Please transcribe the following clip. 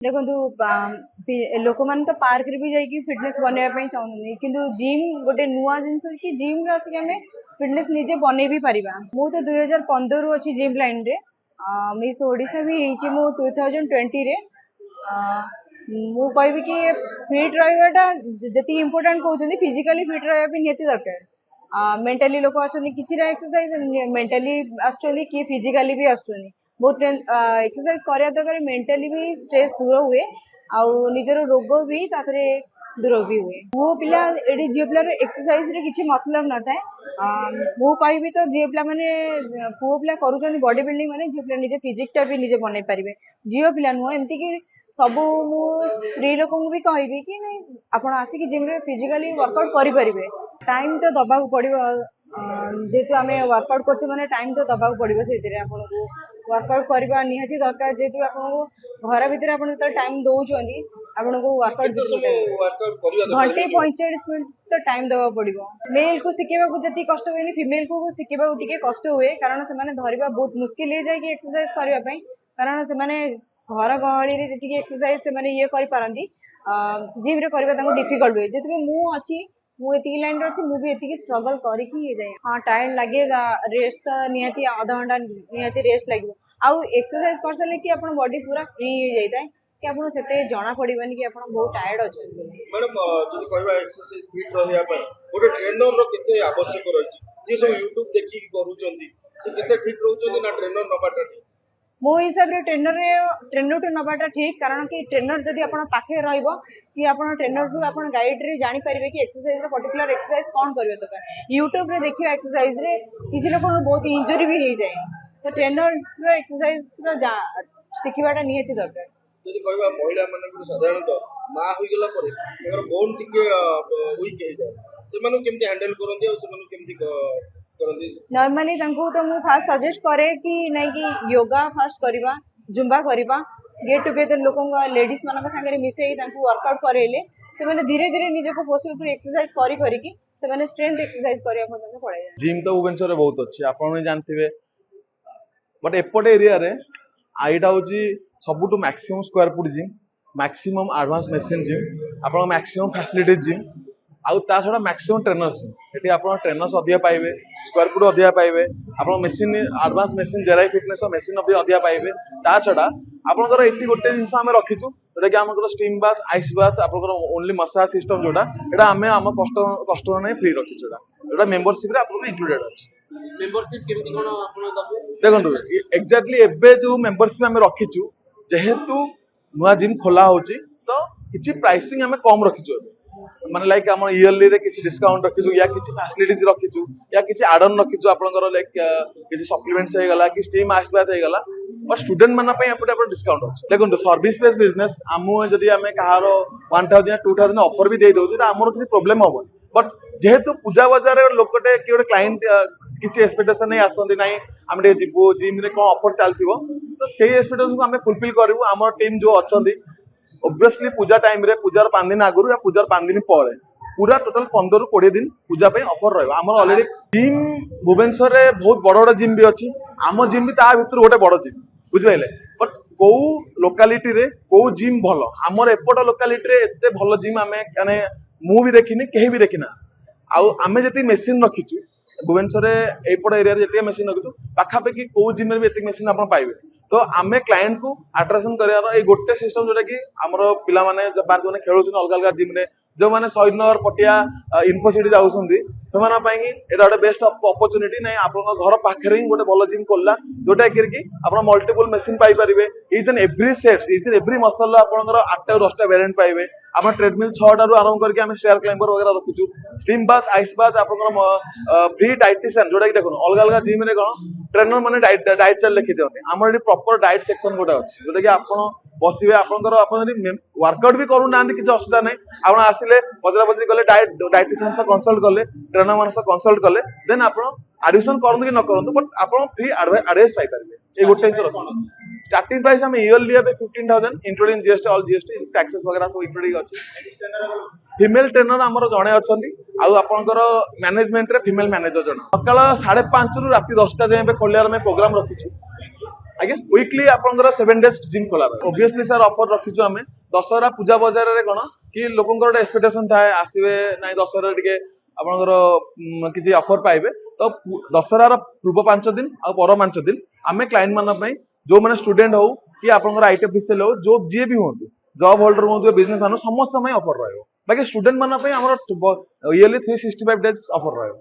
देखो लोक मैंने तो पार्क रे भी जाइए फिटनेस बनवाई चाहूँ किंतु जिम गोटे नुआ जिनस कि जिम आसिक आम फिटनेस निजे बन भी पारिबा। मु तो 2015 रु अच्छी जिम लाइन रे मिस ओडिशा भी होइछि मु 2020 रे मु कहबी कि फिट रहिबाटा जति इम्पोर्टेंट कहउछन्ती फिजिकली फिट रहबा भी नियति दरकार। मेंटली लोक अच्छे किसी एक्सरसाइज मेंटली आसुच्चंदी कि फिजिकली भी आसुच्चंदी बहुत एक्सरसाइज करिया दरकार मेंटली भी स्ट्रेस दूर हुए आउ निजर रोग भी तापरे दूर भी हुए। पुओ पिला एडी झील पिलार एक्सरसाइज रे किछि मतलब न थाए। मु कहबी तो झील पिला माने पुओ पिला करूछन्ती बॉडी बिल्डिंग माने झील पिला निजे फिजिकटा भी निजे बनै परिबे झील पिला नुह एमती कि सबू मु स्त्री लोक भी कहबी कि नहीं आपण आसिक जिम रे फिजिकली वर्कआउट करि परिबे। टाइम तो दबाक पड़िबो जेहेतु आम वर्कआउट करछे माने टाइम तो दबाक पड़िबो सेतिरे आपनको वर्कआउट करबा निहाती दरकार जेहेतु आपनको घर भितर आपण तो टाइम दउछन्ती आपनको वर्कआउट घंटे 45 मिनट तो टाइम दबा पड़िबो। मेल को सिखेबा जति कष्ट हुए फीमेल को सिखेबा टिके कष्ट हुए कारण से धरवा बहुत मुश्किल हो जाए कि एक्सरसाइज करने कारण से घर गहली जी एक्सरसाइज से ये करपारती जिम रे करबा डिफिकल्ट हुए जेतके मु अच्छी मुझे लाइन अच्छी मुझे स्ट्रगल करके जाए। हाँ टाइम लगे रेस्ट तो निहाती आधा घंटा निहाती रेस्ट लगे आउ एक्सरसाइज कर सारे कि आप बॉडी पूरा फ्री हो जाए कि आपको से जना पड़ानी कि आप बहुत टायर्ड अच्छा मैडम जब कहबा एक्सरसाइज फिट रहया पय गोटे ट्रेनर रो केते आवश्यक रही जे सब यूट्यूब देखि करूचंदी से केते ठीक रहउचंदी ना ट्रेनर नबाटा ठीक। मो हिसाब से ट्रेनर टू नवाटा ठीक कारण कि ट्रेनर जदि आप पाखे रहिबो कि आप ट्रेनर टू आप गाइड रे जानि परिबे कि एक्सरसाइज पर्टिकुलर एक्सरसाइज कौन करियो दरकार यूट्यूब रे देखियो एक्सरसाइज रे किछि लोक बहुत इंजरी भी हो जाए तो ट्रेनर रो एक्सरसाइज रो सिखिबाटा निहाती दरकार। जदि कहबा महिला मानक साधारणतः मा होई गेला परे तकर बोन टिके वीक हे जाए से मानु केमति हैंडल करंदी और से मानु केमति करंदी। नॉर्मली तो मु फास्ट सजेस्ट करे कि नहीं कि योगा फास्ट करवा जुम्बा करवा गेट टुगेदर लोक लेडीज मान सागर मिसई वर्कआउट करेले से धीरे धीरे निजक पोस्ट एक्सरसाइज करी से स्ट्रेंथ एक्सरसाइज करने पड़े। जिम तो भुवनेश्वर बहुत अच्छी आप जानते बट एपटे एरिया रे आईटा हूँ सबुठ maximum square foot gym maximum advance machine gym आप मैक्सिमम फैसिलिटीज जिम आउ ता छड़ा मैक्सिमम ट्रेनर्स ये आप ट्रेनर्स अधिका पाइबे स्क्वायर फुट अधिका पाइबे आप मेसीन एडवांस मेसीन जेराई फिटनेस मेसीन अधिका पाइबे ता छड़ा आपंकर ये गोटे जिन आम रखीचु जोटा कि आम स्टीम बाथ आइस बाथ आप ओनली मसाज सिस्टम जोटा यहाँ आम आम कस्टमर नहीं फ्री रखीचु जोटा मेंबरशिप रे आपको इंक्लूडेड अच्छी। मेंबरशिप केमती कोन आपण दबे देखो एक्जाक्टली एबे जो मेंबरशिप आम रखीचु जेहेतु नुआ जिम खोला होची तो किछि प्राइसिंग आम कम रखीचु माने लाइक आम इयरली रे किछि डिस्काउंट रखीचु या किछि फैसिलिटीज रखीचु या किछि एड ऑन रखीचु आपनकर लाइक किछि सप्लीमेंट्स हे गला कि स्टीम आइस बाथ हे गला और स्टूडेंट माना पय एपटे आप डिस्काउंट अछि। देखो सर्विस बेस्ड बिजनेस आमु जदि आमे कहार 1000 2000 ऑफर भी दे दउछु हमर किछि प्रॉब्लम होबो बट जेहेतु पूजा बाजार लोकटे कि गोटे क्लाइंट किसी एक्सपेक्टेशन नहीं आसती ना आम जीवु जिम रे कौन ऑफर चलती तो से एक्सपेक्टेशन को आम फुलफिल करूँ आम टीम जो अच्छा ओब्वियसली पूजा टाइम रे पूजार 5 दिन आगु या पूजार 5 दिन पर पूरा टोटल 15 ରୁ 20 दिन पूजा ऑफर रहा ऑलरेडी जिम भुवनेश्वर रे बहुत बड़ बड़ जिम भी अच्छी आम जिम भी ता भीतर गोटे बड़ जिम बुझिपारे बट कौ लोकालिटी रे कौ जिम भल आमर एपट लोकालिटी रे एते भल जिम आमे मु भी देखिनी कहीं भी देखिना आमे जति मेसीन रखीचु भुवनेश्वर एपट एरिया जति मेसीन रखीचु पाखापाखि कौ जिम रे भी एति मेसीन आप पाइबे तो आमे क्लाइंट को अट्राक्शन करार ये गोटे सिस्टम जोटा कि आमर पिला माने जो खेलुन अलग अलग जिम रे जो मैंने शहीद नगर पटिया इनफोसिटी जाऊँगी से गोटे बेस्ट अपॉर्चुनिटी नहीं आप घर पाखे ही गोटे भल जिम खोलला जोटा कि आप multiple machine Piper each and every sets each and every muscle आपंकर 8 ରୁ 10ଟା वेरिएंट पाइबे आप ट्रेडमिल 6टा ରୁ आरंभ करके आम स्टेयर क्लाइंबर वगैरह रखीचु स्टीम बाथ आइस बाथ आप फ्री डाइटिशियन जोटा कि देखो अलग अलग जिम रे कौन ट्रेनर मैंने डाइट चार्ट लिखी दिखते आम प्रॉपर डाइट सेक्शन गोटे अच्छी जोटा कि आप बसवे आपंकर वर्कआउट भी करूना किसी असुविधा नहीं आप आसिले पचरा पचरी कले डाइटिशियन से कनसल्ट कले ट्रेनर मान से कनसल्ट कले देन आप एडमिशन करूँ कि न करूँ बट आप फ्री एडवाइस पाइपर ये गोटे स्टार्टिंग प्राइस हम yearly 15,000 including GST all GST taxes वगैरह सब इंक्लूडिंग अच्छी। फीमेल ट्रेनर आमर जड़े अच्छा आपंकर मैनेजमेंट रे फीमेल मैनेजर जन सकाल 5:30 ରୁ राति 10ଟା जाए खोलियार प्रोग्राम रखीचु आज्ञा वीकली आपनकर 7 डेज जिम खोला रहे ऑब्वियसली सर ऑफर रखिछु हमें दशहरा पूजा बाजार रे कोन कि लोकंकर एक्सपेक्टेशन थाए आसीबे नाइ दशहरा टिके आपनकर किछि ऑफर पाइबे तो दशहरा पूर्व 5 दिन आ पर 5 दिन आमे क्लाइंट मानन पई जो माने स्टूडेंट हो कि आपनकर आईटी ऑफिशियल हो जो जे भी होंतु जॉब होल्डर हो बिजनेस मान समस्त में ऑफर रहयो बाकी स्टूडेंट मान पई हमर ईयरली 365 डेज ऑफर रहयो।